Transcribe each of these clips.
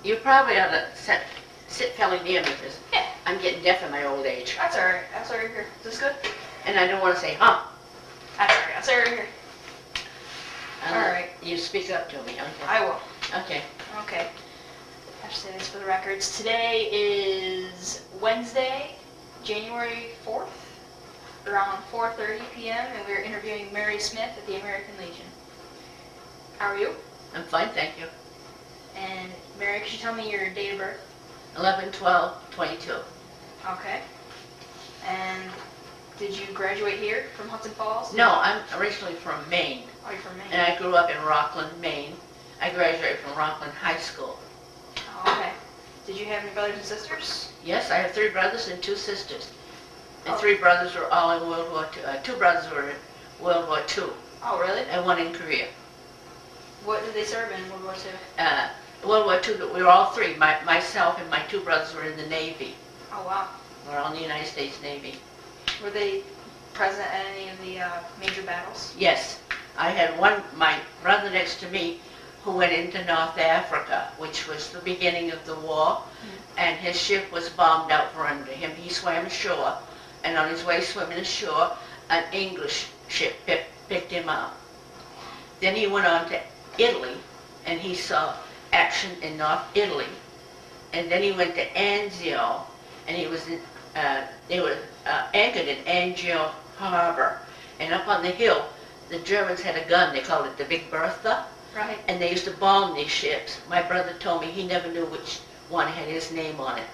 You probably ought to sit fairly near me because Yeah. I'm getting deaf in my old age. That's alright. That's alright here. Is this good? And I don't want to say, huh. That's alright. That's alright here. Alright. You speak up to me, okay? I will. Okay. Okay. I have to say this for the records. Today is Wednesday, January 4th, around 4:30 p.m., and we're interviewing Mary Smith at the American Legion. How are you? I'm fine, thank you. And Mary, could you tell me your date of birth? 11/12/22. Okay. And did you graduate here from Hudson Falls? No, I'm originally from Maine, Oh, you're from Maine. and I grew up in Rockland, Maine. I graduated from Rockland High School. Oh, okay. Did you have any brothers and sisters? Yes, I have 3 brothers and 2 sisters. And Oh. 3 brothers were all in World War II. 2 brothers were in World War II, Oh, really? and 1 in Korea. What did they serve in World War II? World War II, we were all 3. Myself and my 2 brothers were in the Navy. Oh, wow. We're all in the United States Navy. Were they present at any of the major battles? Yes, I had my brother next to me who went into North Africa, which was the beginning of the war, and his ship was bombed out from under him. He swam ashore, and on his way swimming ashore, an English ship picked him up. Then he went on to Italy, and he saw action in North Italy. And then he went to Anzio, and they were anchored in Anzio Harbor. And up on the hill, the Germans had a gun, they called it the Big Bertha, Right. and they used to bomb these ships. My brother told me he never knew which one had his name on it.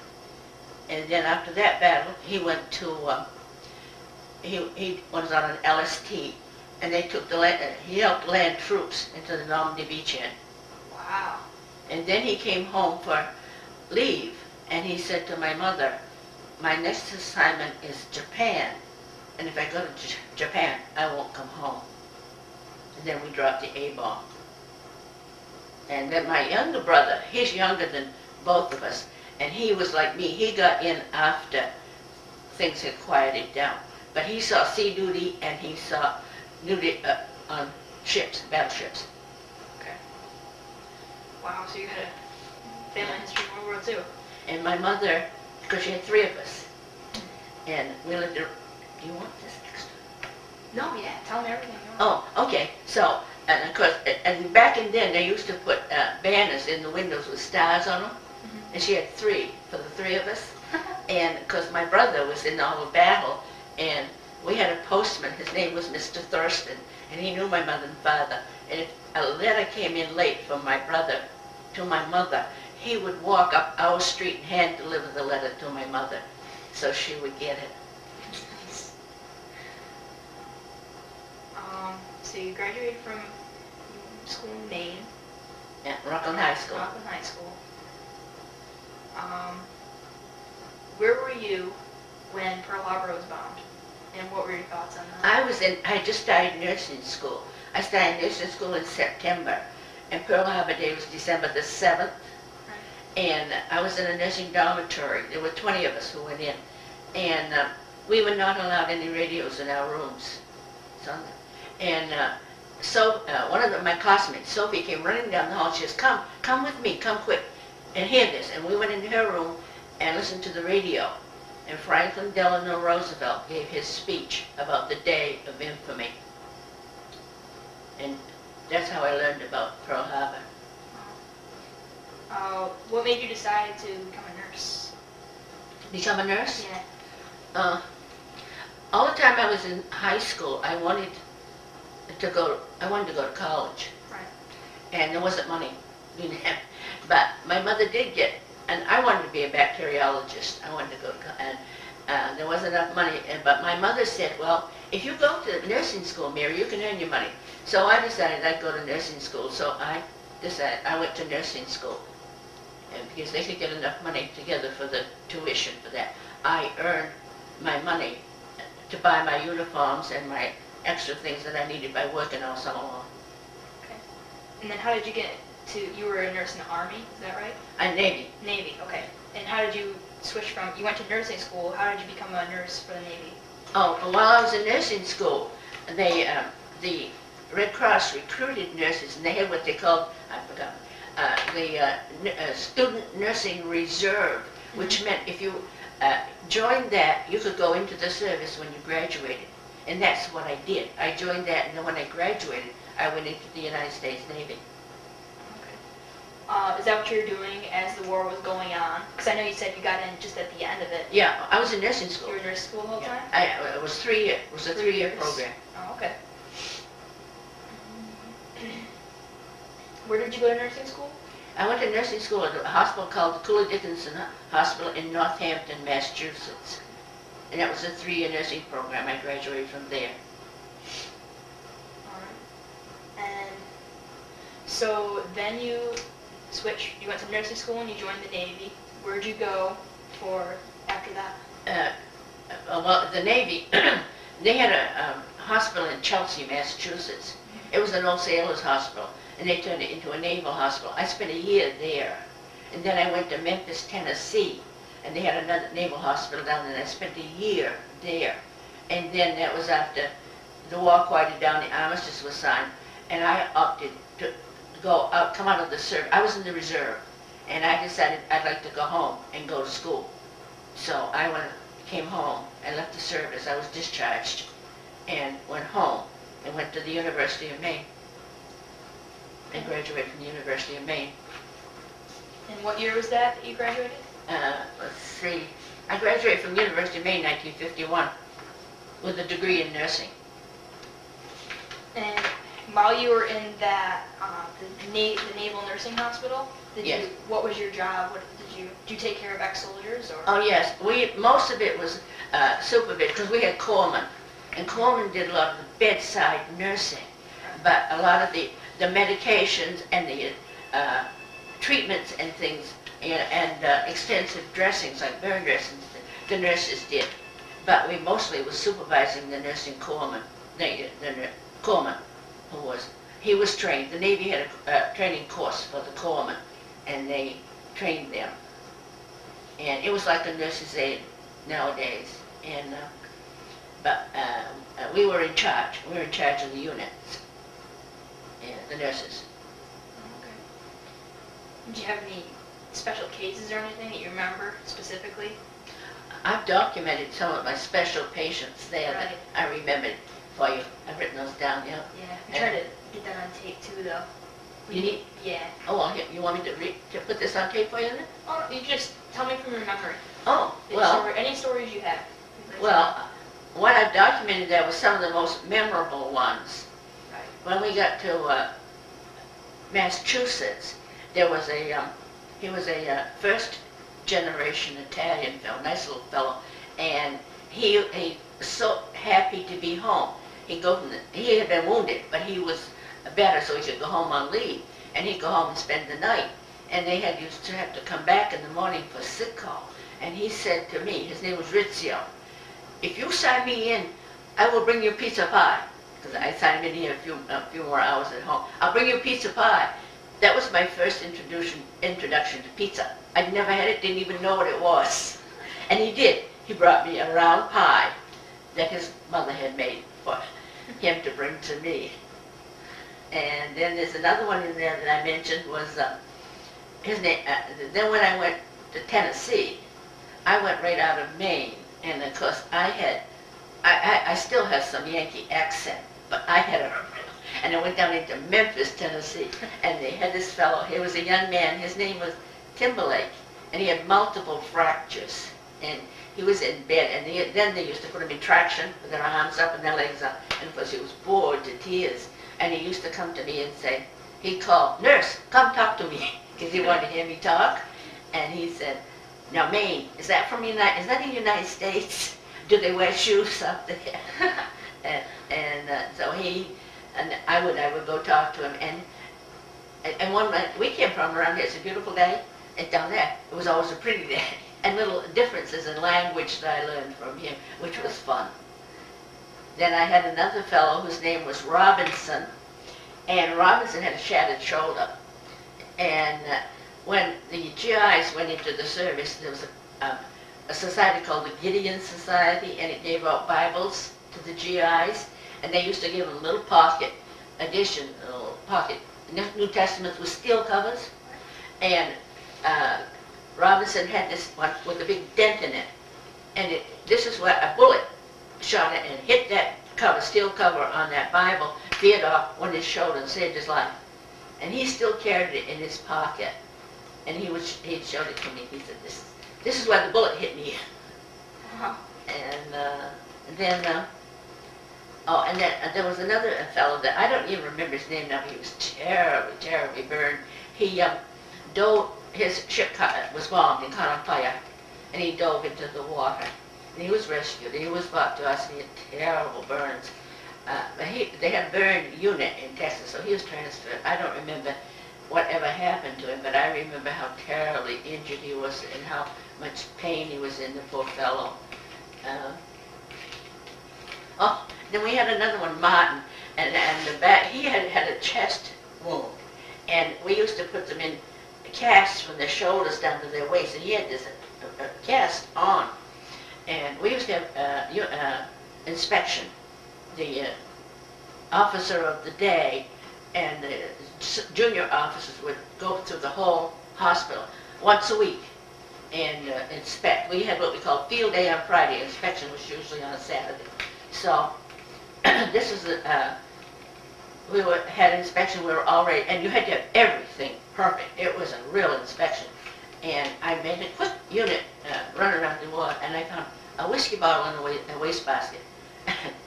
And then after that battle, he went to, he was on an LST, and they took he helped land troops into the Normandy beach end. Wow. And then he came home for leave, and he said to my mother, my next assignment is Japan, and if I go to Japan, I won't come home. And then we dropped the A-bomb. And then my younger brother, he's younger than both of us, and he was like me. He got in after things had quieted down. But he saw sea duty, and he saw duty on ships, battleships. Okay. Wow, so you had a family history in World War II. And my mother, because she had 3 of us, and we lived in, do you want this extra? No, yeah, tell me everything you want. Oh, okay, so, and of course, and back in then, they used to put banners in the windows with stars on them, and she had 3 for the 3 of us, and because my brother was in all the battle, and we had a postman, his name was Mr. Thurston, and he knew my mother and father, and if a letter came in late from my brother to my mother, he would walk up our street and hand deliver the letter to my mother, so she would get it. Nice. So you graduated from school in Maine, At Rockland High School. Rockland High School. Where were you when Pearl Harbor was bombed? And what were your thoughts on that? I just started nursing school. I started nursing school in September, and Pearl Harbor Day was December the 7th. And I was in a nursing dormitory. There were 20 of us who went in. And we were not allowed any radios in our rooms. So one of my classmates, Sophie, came running down the hall. She says, come with me, come quick, and hear this. And we went into her room and listened to the radio. And Franklin Delano Roosevelt gave his speech about the Day of Infamy. And that's how I learned about Pearl Harbor. What made you decide to become a nurse? Become a nurse? Yeah. All the time I was in high school, I wanted to go to college. Right. And there wasn't money. But my mother did get, and I wanted to be a bacteriologist. I wanted to go to college, and there wasn't enough money. But my mother said, well, if you go to nursing school, Mary, you can earn your money. So I decided I'd go to nursing school. So I went to nursing school. And because they could get enough money together for the tuition for that. I earned my money to buy my uniforms and my extra things that I needed by working all summer long. Okay. And then how did you get to, you were a nurse in the Army, is that right? Navy. Navy, okay. And how did you switch from, you went to nursing school, how did you become a nurse for the Navy? Oh, while I was in nursing school, the Red Cross recruited nurses, and they had what they called, I forgot, Student Nursing Reserve, which meant if you joined that, you could go into the service when you graduated. And that's what I did. I joined that, and then when I graduated, I went into the United States Navy. Is that what you were doing as the war was going on? Because I know you said you got in just at the end of it. Yeah, I was in nursing school. You were in nursing school the whole time? It was 3 years. It was a 3-year years. program. Oh, okay. Where did you go to nursing school? I went to nursing school at a hospital called the Cooley Dickinson Hospital in Northampton, Massachusetts. And that was a 3-year nursing program. I graduated from there. All right. And so then you switched, you went to nursing school and you joined the Navy. Where'd you go for after that? Well, the Navy, they had a hospital in Chelsea, Massachusetts. It was an old sailors' hospital, and they turned it into a naval hospital. I spent a year there, and then I went to Memphis, Tennessee, and they had another naval hospital down there, and I spent a year there. And then that was after the war quieted down, the armistice was signed, and I opted to go out, come out of the service. I was in the reserve, and I decided I'd like to go home and go to school. So I came home and left the service. I was discharged and went home and went to the University of Maine and graduated from the University of Maine. And what year was that you graduated? Let's see. I graduated from the University of Maine in 1951 with a degree in nursing. And while you were in that, the Naval Nursing Hospital, Yes. What was your job? What did you take care of ex-soldiers or? Oh yes, most of it was supervision because we had corpsmen, and corpsmen did a lot of the bedside nursing, but a lot of the medications and the treatments and things and extensive dressings like burn dressings, the nurses did. But we mostly was supervising the nursing corpsman, the corpsman, he was trained. The Navy had a training course for the corpsmen, and they trained them. And it was like a nurse's aide nowadays. And but we were in charge. We were in charge of the units, the nurses. Okay. Did you have any special cases or anything that you remember specifically? I've documented some of my special patients there that Right. I remembered for you. I've written those down, yeah. Yeah, I tried to get that on tape too, though. You need? Yeah. Oh, well, you want me to put this on tape for you then? Oh, you just tell me from your memory. Oh, well, Any stories you have. well, what I've documented there was some of the most memorable ones. Right. When we got to Massachusetts, there was he was a first generation Italian fellow, nice little fellow, and he was so happy to be home. He had been wounded, but he was better, so he could go home on leave, and he'd go home and spend the night. And they used to have to come back in the morning for sick call. And he said to me, his name was Rizzio, if you sign me in, I will bring you pizza pie. Because I signed him in here a few more hours at home. I'll bring you pizza pie. That was my first introduction to pizza. I'd never had it, didn't even know what it was. And he did. He brought me a round pie that his mother had made for him to bring to me. And then there's another one in there that I mentioned was his name. Then when I went to Tennessee, I went right out of Maine, and of course I still have some Yankee accent, but I had and I went down into Memphis, Tennessee, and they had this fellow. He was a young man. His name was Timberlake, and he had multiple fractures, and he was in bed. And then they used to put him in traction with their arms up and their legs up, and of course he was bored to tears. And he used to come to me and say, he'd call, "Nurse, come talk to me," because he wanted to hear me talk. And he said, "Now, Maine, is that in the United States? Do they wear shoes up there?" So I would go talk to him. And one night, we came from around here, it's a beautiful day, and down there, it was always a pretty day. And little differences in language that I learned from him, which was fun. Then I had another fellow whose name was Robinson, and Robinson had a shattered shoulder. And when the GIs went into the service, there was a society called the Gideon Society, and it gave out Bibles to the GIs, and they used to give them a little pocket edition, a little pocket New Testament with steel covers, And Robinson had this one with a big dent in it. And this is where a bullet shot it and hit that cover, steel cover on that Bible, veered off on his shoulder and saved his life. And he still carried it in his pocket. And he showed it to me. He said, this is where the bullet hit me. And then there was another fellow that I don't even remember his name now, but he was terribly, terribly burned. He his ship was bombed and caught on fire, and he dove into the water. And he was rescued, and he was brought to us, and he had terrible burns. They had a burn unit in Texas, so he was transferred. I don't remember whatever happened to him, but I remember how terribly injured he was and how much pain he was in, the poor fellow. Then we had another one, Martin, and the back, he had a chest wound, and we used to put them in casts from their shoulders down to their waist, and he had this cast on, and we used to have inspection. The officer of the day and the junior officers would go through the whole hospital once a week and inspect. We had what we called field day on Friday. Inspection was usually on a Saturday. So this was had inspection. We were already, and you had to have everything perfect. It was a real inspection. And I made a quick unit run around the ward, and I found a whiskey bottle in a wastebasket.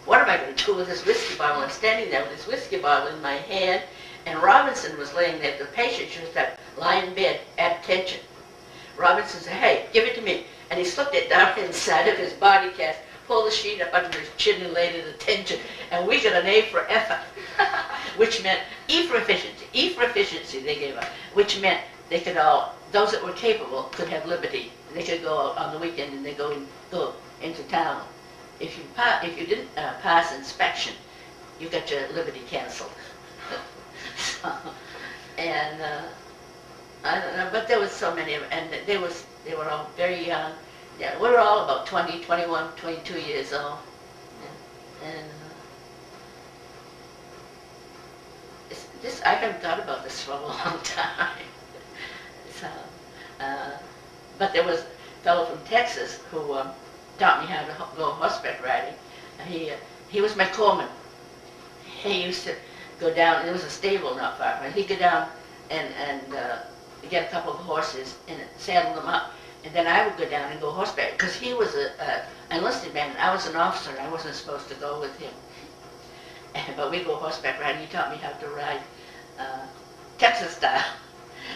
What am I going to do with this whiskey bottle? I'm standing there with this whiskey bottle in my hand, and Robinson was laying there. The patient used to lie in bed at attention. Robinson said, "Hey, give it to me." And he slipped it down inside of his body cast, pulled the sheet up under his chin and laid it at attention. And we got an A for effort, which meant E for efficiency. E for efficiency they gave us, which meant they could all, those that were capable could have liberty. They could go out on the weekend and they go into town. If you didn't pass inspection, you got your liberty canceled. So, and I don't know, but there was so many of them, and they were all very young. Yeah, we were all about 20, 21, 22 years old. And I haven't thought about this for a long time. So, but there was a fellow from Texas who taught me how to go horseback riding. He was my corpsman. He used to go down, and there was a stable not far from it. He'd go down and get a couple of horses and saddle them up. And then I would go down and go horseback, because he was an enlisted man, and I was an officer, and I wasn't supposed to go with him. But we'd go horseback riding. He taught me how to ride Texas style.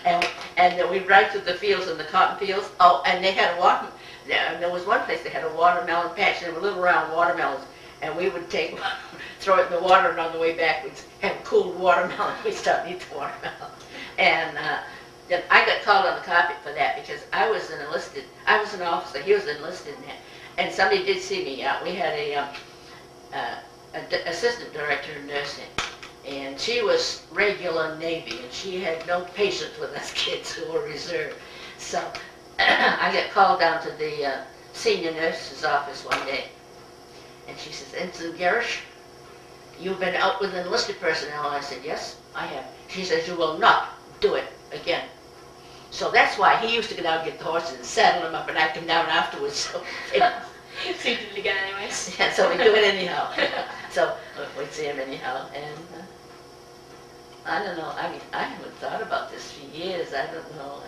And we'd ride through the fields and the cotton fields. Oh, and they had a there was one place they had a watermelon patch, and there were little round watermelons. And we would take one, throw it in the water, and on the way back we'd have cooled watermelon. We'd stop and eat the watermelon. And then I got called on the carpet for that, because I was an officer, he was enlisted in that. And somebody did see me out. We had an assistant director of nursing, and she was regular Navy, and she had no patience with us kids who were reserved. So I got called down to the senior nurse's office one day, and she says, "Ensign Garish, you've been out with enlisted personnel." And I said, "Yes, I have." She says, "You will not do it again." So that's why he used to go down and get the horses and saddle them up, and I'd come down afterwards. So, you know. So you did it again anyways. Yeah, so we do it anyhow. So we'd see him anyhow. And I don't know, I mean, I haven't thought about this for years, I don't know.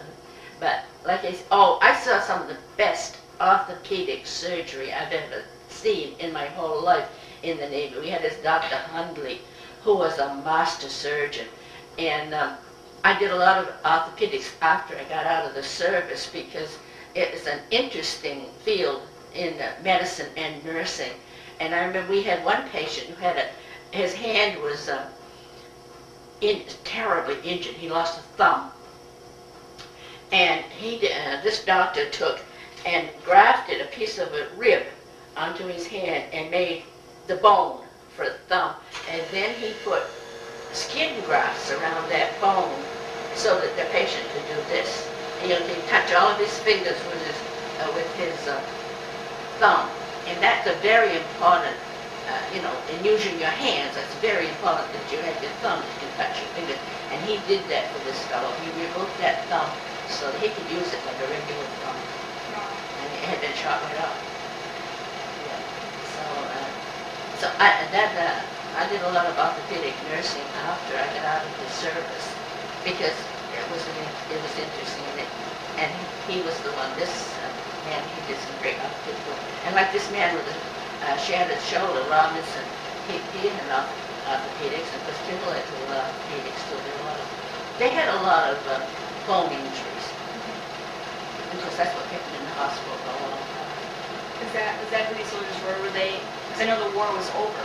But like I said, I saw some of the best orthopedic surgery I've ever seen in my whole life in the Navy. We had this Dr. Hundley, who was a master surgeon. And I did a lot of orthopedics after I got out of the service, because it is an interesting field in medicine and nursing. And I remember we had one patient who had his hand was terribly injured. He lost a thumb. And this doctor took and grafted a piece of a rib onto his hand and made the bone for the thumb. And then he put skin grafts around that bone so that the patient could do this. And he'd touch all of his fingers with his thumb. And that's a very important and using your hands. That's very important that you have your thumb that can touch your fingers. And he did that for this fellow. He revoked that thumb so that he could use it like a regular thumb. And it had been shot right off. Yeah. I did a lot of orthopedic nursing after I got out of the service because it was interesting. And he was the one. This man, he did some great orthopedic work. And like this man with a shattered shoulder, Robinson, he had orthopedics, and because Timberlake did orthopedics too. They had a lot of bone injuries. Because that's what kept them in the hospital for a long time. Is that who these soldiers were? Were they? Because I know the war was over.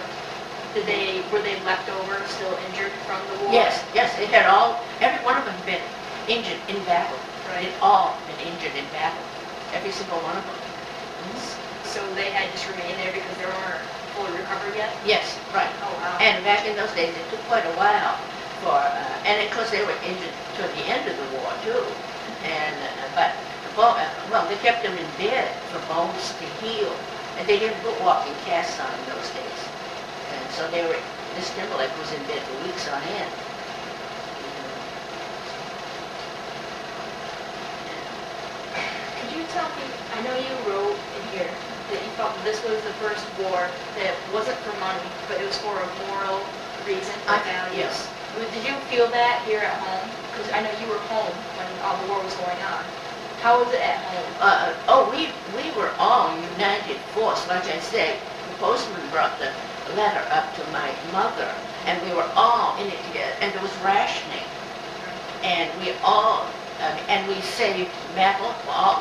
Were they left over, still injured from the war? Yes. They had every one of them been injured in battle. Right. They'd all been injured in battle. Every single one of them. So they had just remained there because they weren't fully recovered yet? Yes, right. Oh, wow. And back in those days, it took quite a while for, and of course they were injured toward the end of the war too. And they kept them in bed for bones to heal, and they didn't put walking casts on in those days. And so Miss Timberlake was in bed for weeks on end. Could you tell me? I know you wrote in here that you felt this was the first war that wasn't for money, but it was for a moral reason, for values. Yes. Did you feel that here at home? Because I know you were home when all the war was going on. How was it at home? We were all united force. Like I said, the postman brought the letter up to my mother, and we were all in it together. And there was rationing, and we all, and we saved metal.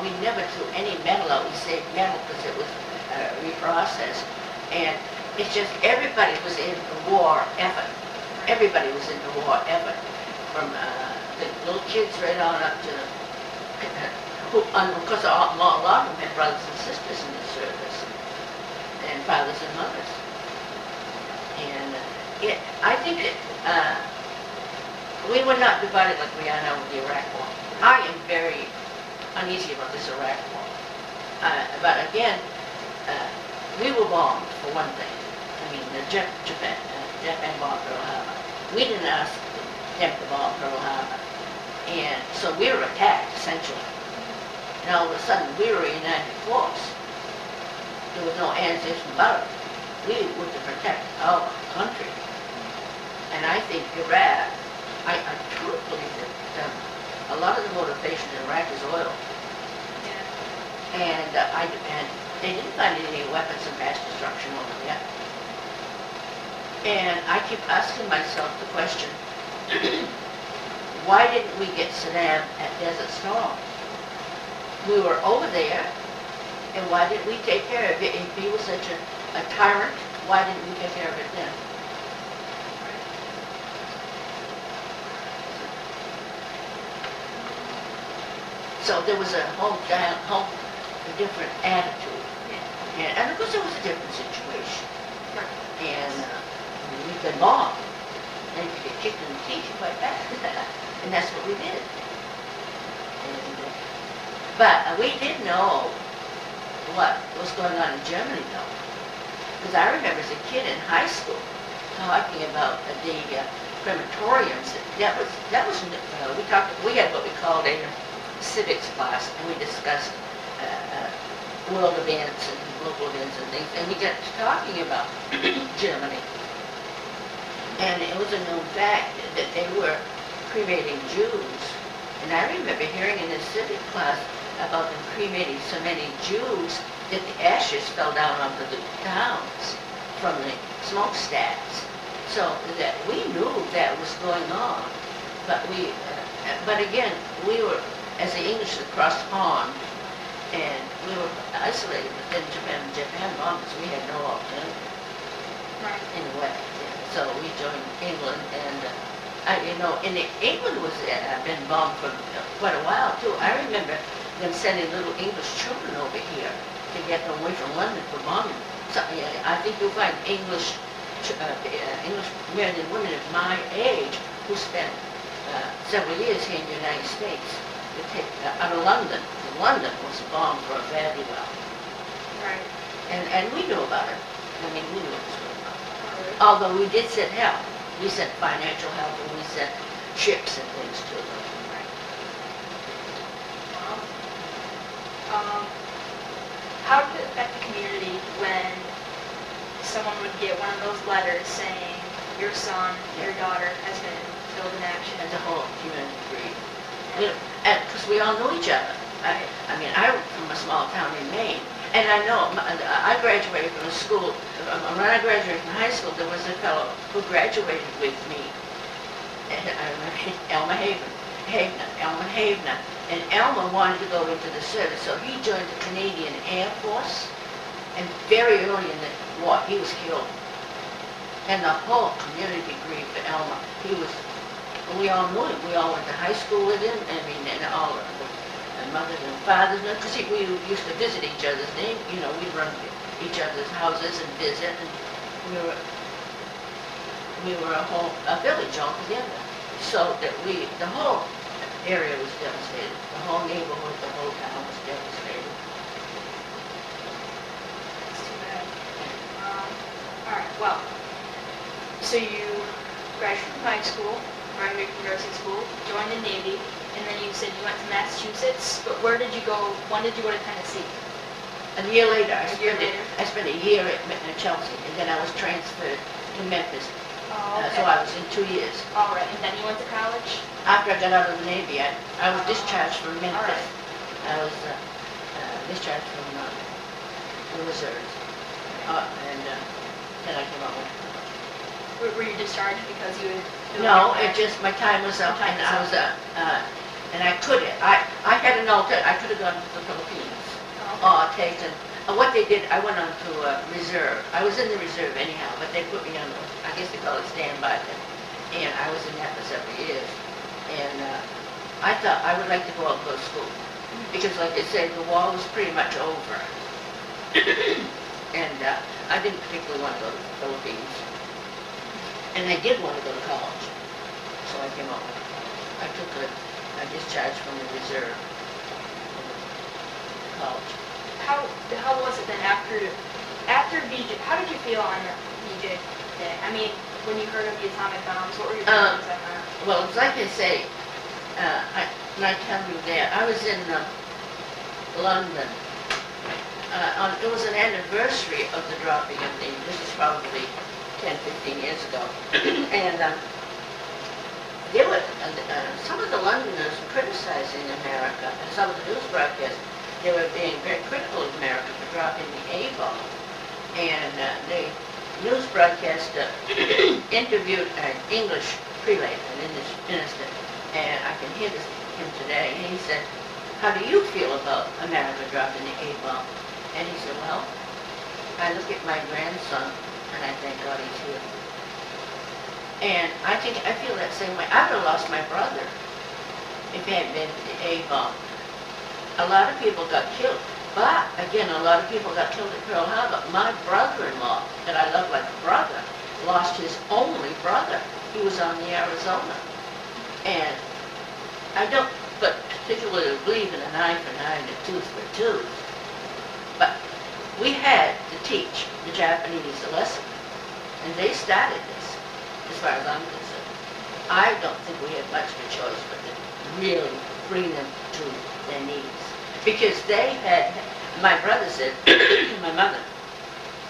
We never threw any metal out. We saved metal because it was reprocessed. And it's just everybody was in the war effort. Everybody was in the war effort, from the little kids right on up to because a lot of them had brothers and sisters in the service, and fathers and mothers. And I think that we were not divided like we are now with the Iraq War. I am very uneasy about this Iraq War. But again, we were bombed, for one thing. I mean, Japan bombed Pearl Harbor. We didn't ask them to bomb Pearl Harbor. And so we were attacked, essentially. And all of a sudden, we were a united force. There was no ands, ifs, and buts. We were to protect our country. And I think Iraq, I truly believe that a lot of the motivation in Iraq is oil. Yeah. And they didn't find any weapons of mass destruction over there. And I keep asking myself the question, why didn't we get Saddam at Desert Storm? We were over there, and why didn't we take care of it? If he was such a tyrant, why didn't we take care of it then? So there was a whole different attitude. And of course it was a different situation. And we've been bombed. And you get kicked in the teeth, you fight back. And that's what we did. But we did know what was going on in Germany, though. Because I remember as a kid in high school talking about the crematoriums. We had what we called a civics class, and we discussed world events and local events and things, and we got to talking about Germany. And it was a known fact that they were cremating Jews. And I remember hearing in the civic class about them cremating so many Jews that the ashes fell down onto the towns from the smokestacks. So that we knew that was going on, but again, we were, as the English, across the pond, and we were isolated within Japan bombed, so we had no alternative. Right. In a way. Yeah. So we joined England, and England was been bombed for quite a while too. I remember them sending little English children over here to get them away from London for bombing. So I think you'll find English men and women of my age who spent several years here in the United States out of London. London was bombed for very well. Right. And we knew about it. I mean, we knew it was going on. Although we did send help. We sent financial help and we sent ships and things to them. How did it affect the community when someone would get one of those letters saying, your son, your daughter has been killed in action? As a whole community agreed. Because we all knew each other. I mean, I'm from a small town in Maine, and I know, I graduated from a school, when I graduated from high school, there was a fellow who graduated with me, Elmer Havner, and Elmer wanted to go into the service, so he joined the Canadian Air Force, and very early in the war, he was killed. And the whole community agreed for Elmer. We all knew him, we all went to high school with him, and all of the mothers and fathers, because we used to visit each other's name, we'd run to each other's houses and visit, and we were a village all together. So that the whole area was devastated, the whole neighborhood, the whole town was devastated. That's too bad. All right, well, so you graduated from high school, graduated from nursing school, joined the Navy, and then you said you went to Massachusetts, but where did you go, when did you go to Tennessee? A year later, I spent a year at Chelsea, and then I was transferred to Memphis. Oh, okay. So I was in 2 years. All right, and then you went to college? After I got out of the Navy, I was discharged from Memphis. All right. I was discharged from the reserves, and then I came out with. Were you discharged because you had... No, it just, my time was up, and I was, and I couldn't, I had an alternative, I could have gone to the Philippines, or taken, what they did, I went on to reserve. I was in the reserve anyhow, but they put me on, I guess they call it standby, and I was in that for several years. And I thought I would like to go out and go to school, because like I said, the war was pretty much over. And I didn't particularly want to go to the Philippines. And I did want to go to college, so I came out. I took a discharge from the reserve college. How was it then after VJ? How did you feel on VJ day? I mean, when you heard of the atomic bombs, what were your feelings on that? Well, it's like I say, when I tell you that, I was in London. It was an anniversary of the dropping of this is probably 10, 15 years ago. And there were, some of the Londoners were criticizing America, and some of the news broadcasts, they were being very critical of America for dropping the A-bomb. And the news broadcaster interviewed an English prelate, an English minister, and I can hear him today, and he said, how do you feel about America dropping the A-bomb? And he said, well, I look at my grandson, and I thank God he's here. And I feel that same way. I would have lost my brother if it hadn't been for the A-bomb. A lot of people got killed, but again, a lot of people got killed at Pearl Harbor. My brother-in-law, that I love like a brother, lost his only brother. He was on the Arizona. And I don't particularly believe in an eye for an eye and a tooth for a tooth. But we had to teach the Japanese a lesson. And they started this, as far as I'm concerned. I don't think we had much of a choice but to really bring them to their knees. Because they had, my brother said, to my mother,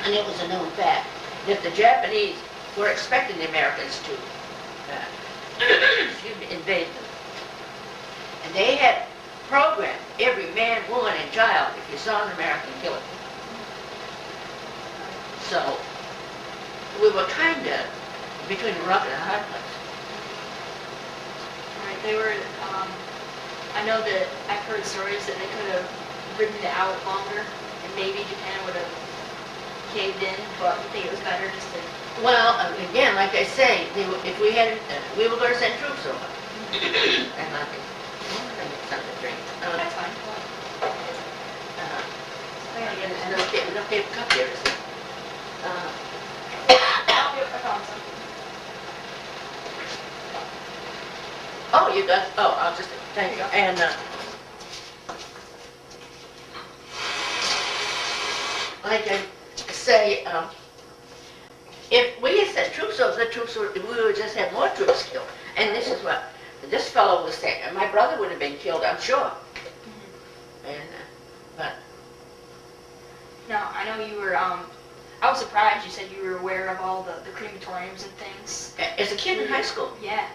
and it was a known fact, that the Japanese were expecting the Americans to invade them. And they had programmed every man, woman, and child, if you saw an American, kill it. So, we were kind of between a rock and a hard place. Right, they were, I know that I've heard stories that they could have ridden it out longer, and maybe Japan would have caved in, but I think it was better just to... Well, again, like I say, if we had, we were going to send troops over. And I think something to drink. That's fine. There's no paper cup here, is there? I found some. Oh, you got, I'll just, thank you. And, like I say, if we had sent troops over, we would just have more troops killed. And this is what this fellow was saying. And my brother would have been killed, I'm sure. And, but Now, I know you were, I was surprised you said you were aware of all the crematoriums and things. as a kid in high school, Yeah,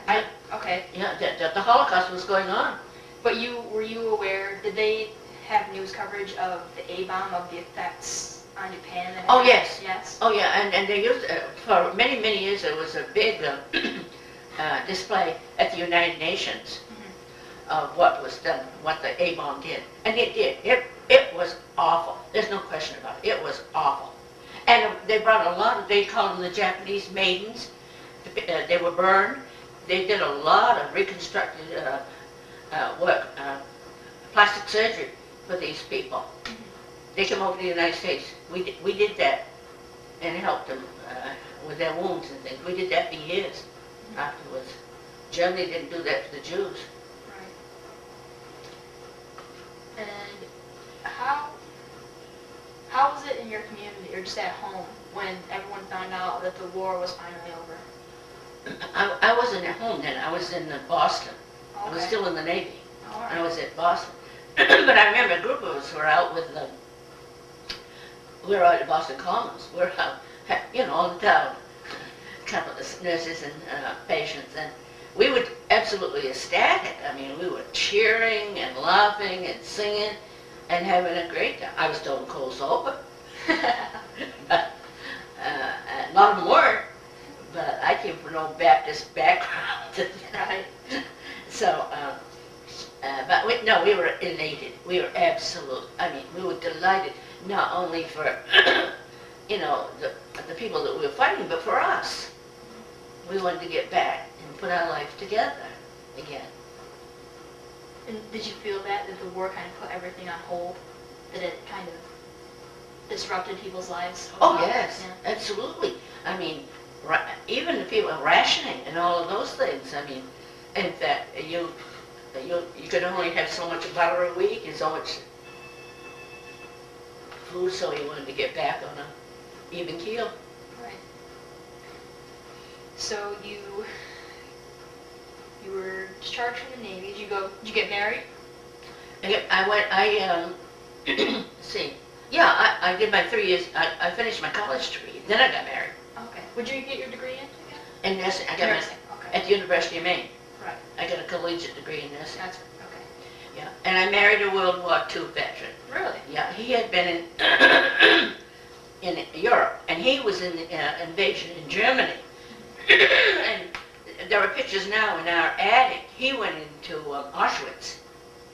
okay. yeah, the Holocaust was going on. But were you aware, did they have news coverage of the A-bomb, of the effects on Japan? Oh, yes. Yes? Oh, yeah, and they used, for many, many years, there was a big display at the United Nations of what was done, what the A-bomb did. And it did. It was awful. There's no question about it. It was awful. And they brought a lot of, they called them the Japanese maidens. They were burned. They did a lot of reconstructed work, plastic surgery for these people. They came over to the United States. We did that and helped them with their wounds and things. We did that for years afterwards. Germany didn't do that for the Jews. Right. And how was it in your community or just at home when everyone found out that the war was finally over? I wasn't at home then. I was in Boston. I was Okay. still in the Navy. All right. I was at Boston. But I remember a group of us were out with we were out at Boston Commons. We were out, all the town, a couple of nurses and patients, and we were absolutely ecstatic. I mean, we were cheering and laughing and singing and having a great time. I was stone cold sober. But, a lot of them weren't, but I came from no Baptist background. Right. So, but we were elated. We were we were delighted, not only for, the people that we were fighting, but for us. We wanted to get back and put our life together again. And did you feel that the war kind of put everything on hold? That it kind of disrupted people's lives? Oh, yes, Yeah. absolutely. I mean, even the people rationing and all of those things. I mean, in fact, you could only have so much butter a week and so much food, so you wanted to get back on a even keel. Right. So you were discharged from the Navy. Did you get married? See, yeah, I did my 3 years, I finished my college degree, then I got married. Okay. Would you get your degree in again? In nursing, I got married Okay. at the University of Maine. Right. I got a collegiate degree in nursing. That's okay. Yeah, and I married a World War II veteran. Really? Yeah, he had been in Europe, and he was in the invasion in Germany. And there are pictures now in our attic. He went into Auschwitz,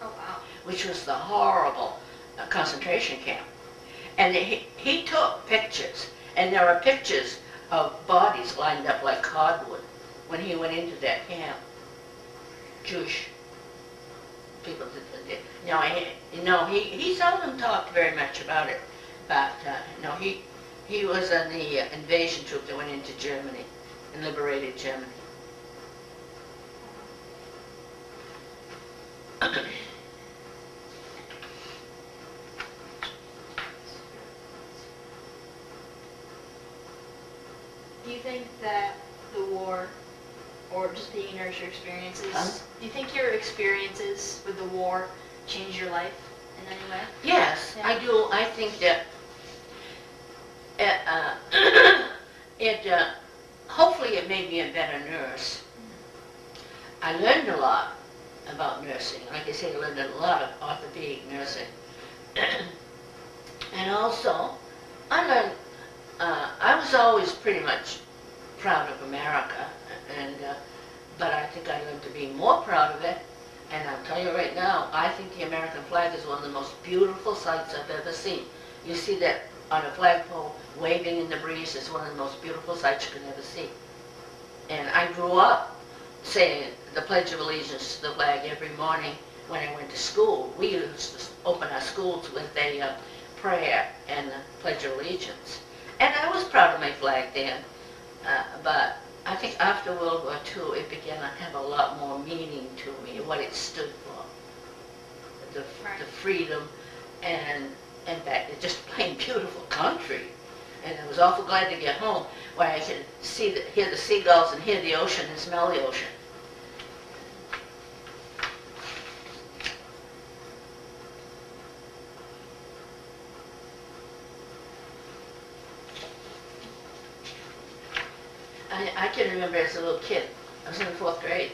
Oh, wow. which was the horrible concentration camp. And he took pictures, and there are pictures of bodies lined up like cordwood when he went into that camp. Jewish people he seldom talked very much about it, but he was in the invasion troop that went into Germany and liberated Germany. Do you think that the war, or just being a nurse, your experiences, Huh? do you think your experiences with the war changed your life in any way? Yes, Yeah. I do. I think that hopefully it made me a better nurse. I learned a lot about nursing. Like I say, I learned a lot of orthopedic nursing. And also, I learned, I was always pretty much proud of America, but I think I learned to be more proud of it. And I'll tell you right now, I think the American flag is one of the most beautiful sights I've ever seen. You see that on a flagpole waving in the breeze is one of the most beautiful sights you can ever see. And I grew up saying the Pledge of Allegiance to the flag every morning when I went to school. We used to open our schools with a prayer and the Pledge of Allegiance. And I was proud of my flag then, but I think after World War II it began to have a lot more meaning to me, what it stood for. The freedom and in fact, it's just plain beautiful country. And I was awful glad to get home where I could hear the seagulls and hear the ocean and smell the ocean. I can remember as a little kid, I was in the 4th grade,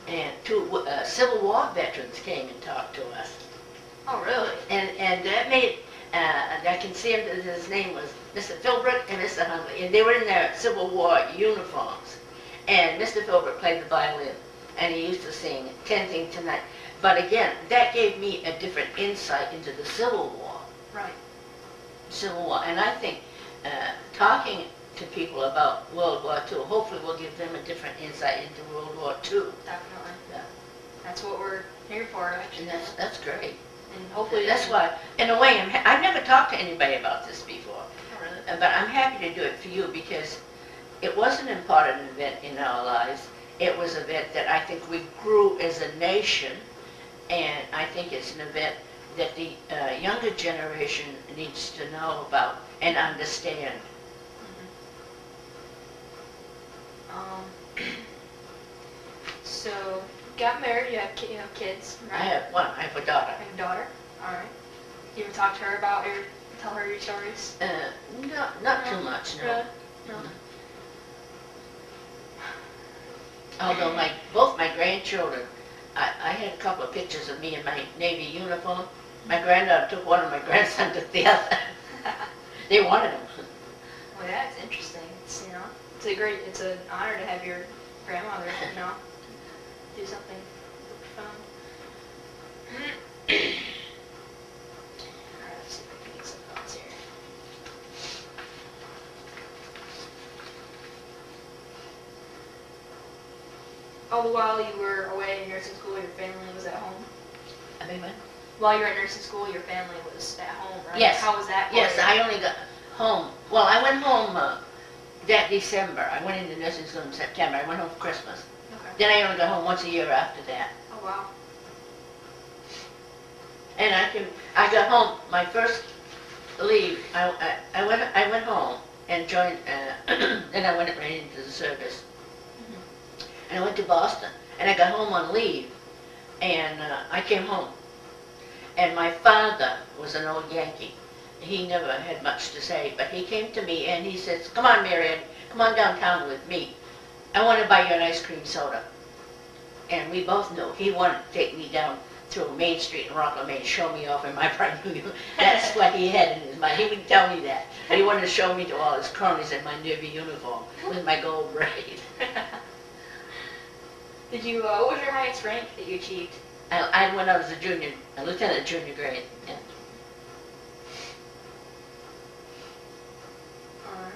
and 2 Civil War veterans came and talked to us. Oh, really? And that made, I can see him, his name was Mr. Philbrick and Mr. Huntley, and they were in their Civil War uniforms. And Mr. Philbrick played the violin, and he used to sing 10 Things Tonight. But again, that gave me a different insight into the Civil War. Right. Civil War. And I think talking to people about World War II, hopefully will give them a different insight into World War II. Definitely. Yeah. That's what we're here for, actually. And that's great. And hopefully That's why, in a way, I've never talked to anybody about this before. Oh, really? But I'm happy to do it for you because it was an important event in our lives. It was an event that I think we grew as a nation, and I think it's an event that the younger generation needs to know about and understand. So, got married, you have kids, right? I have one. I have a daughter. I have a daughter. All right. You ever talk to her about tell her your stories? No, not too much, no. Really? No. Although both my grandchildren, I had a couple of pictures of me in my Navy uniform. My granddaughter took one and my grandson took the other. They wanted them. Well, yeah, it's interesting. It's an honor to have your grandmother, do something fun. Alright, let's see if I can get some thoughts here. Oh, while you were away in nursing school, your family was at home? I mean, what? While you were at nursing school, your family was at home, right? Yes. How was that for Yes, you? I only got home. Well, I went home that December. I went into nursing school in September. I went home for Christmas. Okay. Then I only got home once a year after that. Oh, wow. And I got home, my first leave, I went home and joined, then I went right into the service. And I went to Boston, and I got home on leave, and I came home. And my father was an old Yankee. He never had much to say, but he came to me and he says, "Come on, Marion, come on downtown with me. I want to buy you an ice cream soda." And we both knew he wanted to take me down through Main Street in Rockland, Maine, show me off in my brand new uniform. That's what he had in his mind. He wouldn't tell me that. But he wanted to show me to all his cronies in my Navy uniform with my gold braid. What was your highest rank that you achieved? I went out as a lieutenant junior grade. Yeah. Alright.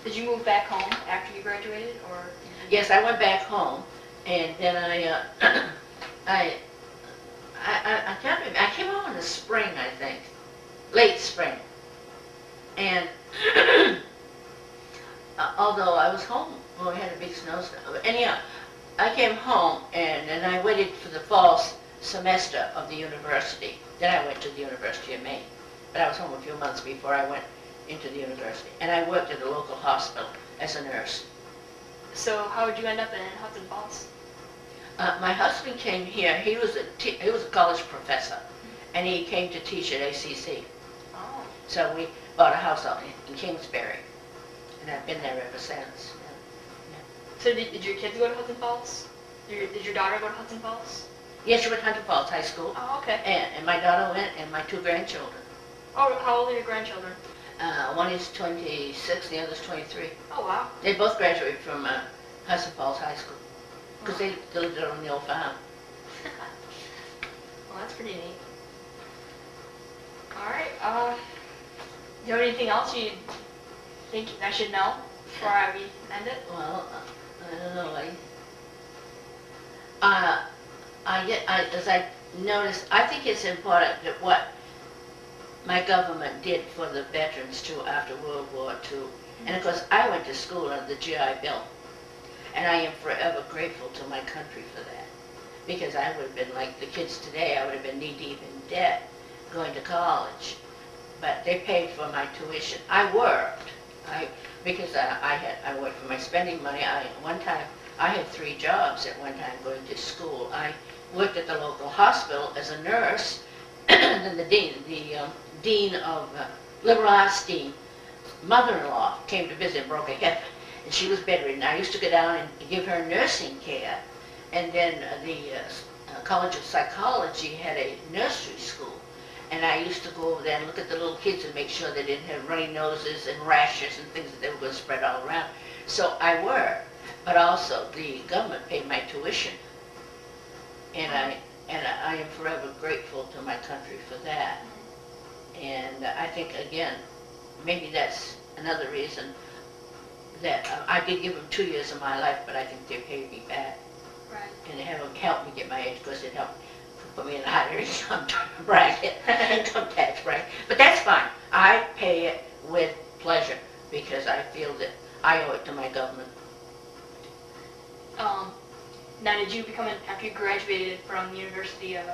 Did you move back home after you graduated, or? Yes, I went back home, and then I can't remember. I came home in the spring, I think, late spring, and although I was home, we had a big snowstorm. But anyhow, I came home, and then I waited for the fall semester of the university. Then I went to the University of Maine, but I was home a few months before I went into the university, and I worked at a local hospital as a nurse. So how did you end up in Hudson Falls? My husband came here. He was a college professor, and he came to teach at ACC. Oh. So we bought a house out in Kingsbury, and I've been there ever since. So did your kids go to Hudson Falls? Did your daughter go to Hudson Falls? Yes, she went to Hunter Falls High School, Oh, okay. and my daughter went, and my 2 grandchildren. Oh, how old are your grandchildren? One is 26, the other's 23. Oh, wow. They both graduated from Hudson Falls High School, because they lived there on the old farm. Well, that's pretty neat. Alright, do you have anything else you think I should know before we end it? Well, I don't know. As I noticed, I think it's important that what my government did for the veterans too after World War II. And of course, I went to school under the GI Bill, and I am forever grateful to my country for that, because I would have been like the kids today, I would have been knee-deep in debt going to college. But they paid for my tuition. I worked, because I worked for my spending money. One time, I had 3 jobs at one time going to school. I worked at the local hospital as a nurse, and then the dean of liberal arts dean, mother-in-law came to visit and broke a hip, and she was bedridden. I used to go down and give her nursing care, and then the College of Psychology had a nursery school, and I used to go over there and look at the little kids and make sure they didn't have runny noses and rashes and things that they were going to spread all around. So I worked, but also the government paid my tuition, and I am forever grateful to my country for that. And I think, again, maybe that's another reason that I did give them 2 years of my life, but I think they paid me back. Right. And it helped me get my age, because it helped put me in a higher income bracket, income tax bracket. But that's fine. I pay it with pleasure, because I feel that I owe it to my government. Now, did you become, after you graduated from the University of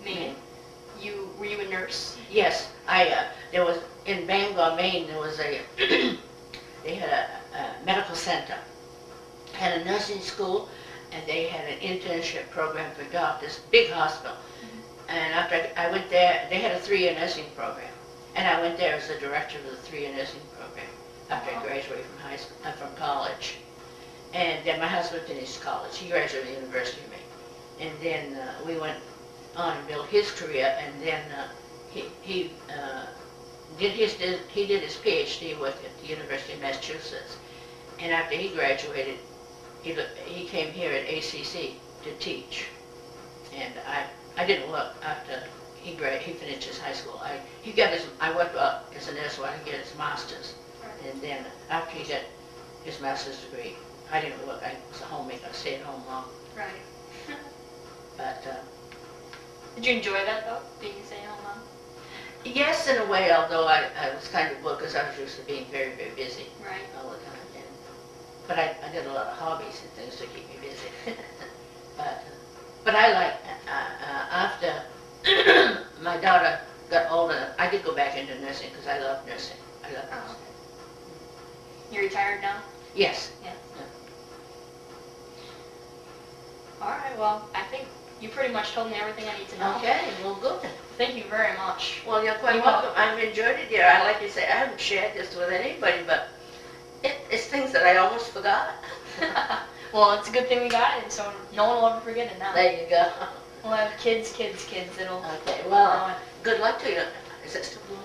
Maine, were you a nurse? Yes, there was, in Bangor, Maine, there was they had a medical center, had a nursing school, and they had an internship program for doctors, big hospital. And after I went there, they had a 3-year nursing program, and I went there as the director of the 3-year nursing program after I graduated from college. And then my husband finished college. He graduated from the University of Maine. And then we went on and built his career, and then he did his PhD work at the University of Massachusetts. And after he graduated, he came here at ACC to teach. And I didn't work after he finished his high school. I worked as a nurse while he got his master's. And then after he got his master's degree, I didn't work. I was a homemaker. I stayed home long. Right. But did you enjoy that, though, being a stay-at-home mom? yes, in a way, although I was kind of bored, because I was used to being very, very busy Right. all the time. But I did a lot of hobbies and things to keep me busy. But I like, after my daughter got older, I did go back into nursing, because I love nursing. I love nursing. You're retired now? Yes. Yeah. All right, well, I think you pretty much told me everything I need to know. Okay, well, good. Thank you very much. Well, you're quite welcome. I've enjoyed it here. Like you say, I haven't shared this with anybody, but it's things that I almost forgot. Well, it's a good thing we got it, so no one will ever forget it now. There you go. We'll have kids. It'll... Okay, well, good luck to you. Is that still going?